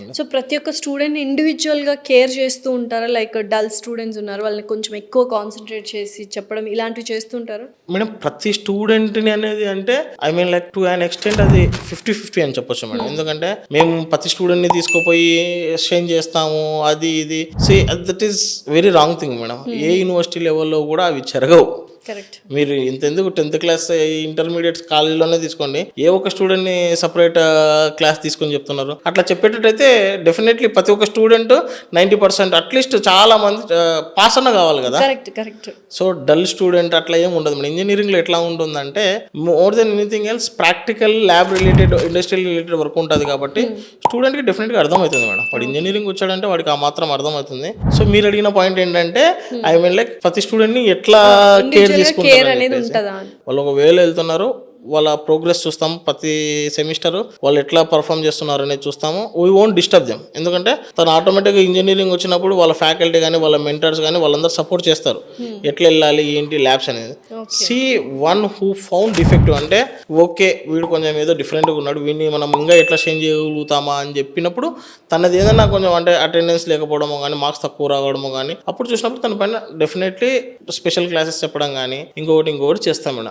Madam. So ప్రతి ఒక్క student ఇండివిజువల్గా కేర్ చేస్తూ ఉంటారా? లైక్ డల్ స్టూడెంట్స్ ఉన్నారు, వాళ్ళని కొంచెం ఎక్కువ కాన్సన్ట్రేట్ చేసి చెప్పడం ఇలాంటివి చేస్తుంటారు. మేడం ప్రతి స్టూడెంట్ని అనేది అంటే I mean like to an extent అది 50-50 అని చెప్పొచ్చు మేడం. ఎందుకంటే మేము ప్రతి స్టూడెంట్ని తీసుకుపోయి ఎక్స్చేంజ్ చేస్తాము అది ఇది that is very wrong thing madam. A university లెవెల్లో కూడా అవి జరగవు. కరెక్ట్. మీరు ఇంతెందుకు 10th క్లాస్ ఇంటర్మీడియట్ కాలేజీలోనే తీసుకోండి, ఏ ఒక్క స్టూడెంట్ని సపరేట్ క్లాస్ తీసుకొని చెప్తున్నారు. అట్లా చెప్పేటట్టయితే డెఫినెట్లీ ప్రతి ఒక్క స్టూడెంట్ 90% అట్లీస్ట్ చాలా మంది పాస్ అన్న కావాలి కదా. Correct correct. So dull student అట్లా ఏం ఉండదు మన ఇంజనీరింగ్లో. ఎట్లా ఉంటుందంటే more than anything else practical lab related industrial related work ఉంటుంది కాబట్టి స్టూడెంట్కి డెఫినెట్గా అర్థమవుతుంది మేడం. వాడు ఇంజనీరింగ్ వచ్చాడంటే వాడికి ఆ మాత్రం అర్థమవుతుంది. సో మీరు అడిగిన పాయింట్ ఏంటంటే ఐ మీన్ లైక్ ప్రతి స్టూడెంట్ని ఎట్లా కేర్ కేర్ అనేది ఉంటుందా అని. వాళ్ళు ఒకవేళ వెళ్తున్నారు వాళ్ళ ప్రోగ్రెస్ చూస్తాము ప్రతి సెమిస్టర్, వాళ్ళు ఎట్లా పర్ఫామ్ చేస్తున్నారు అనేది చూస్తాము. We won't disturb them. ఎందుకంటే తను ఆటోమేటిక్గా ఇంజనీరింగ్ వచ్చినప్పుడు వాళ్ళ ఫ్యాకల్టీ కానీ వాళ్ళ మెంటర్స్ కానీ వాళ్ళందరూ సపోర్ట్ చేస్తారు ఎట్లా వెళ్ళాలి ఏంటి ల్యాబ్స్ అనేది. See one who found defective అంటే ఓకే వీడు కొంచెం ఏదో డిఫరెంట్గా ఉన్నాడు, వీడిని మనం ఇంకా ఎట్లా చేంజ్ చేయగలుగుతామా అని చెప్పినప్పుడు తనది ఏదైనా కొంచెం అంటే అటెండెన్స్ లేకపోవడమో కానీ మార్క్స్ తక్కువ రావడమో కానీ అప్పుడు చూసినప్పుడు తన పైన డెఫినెట్లీ స్పెషల్ క్లాసెస్ చెప్పడం కానీ ఇంకొకటి చేస్తాం మేడం.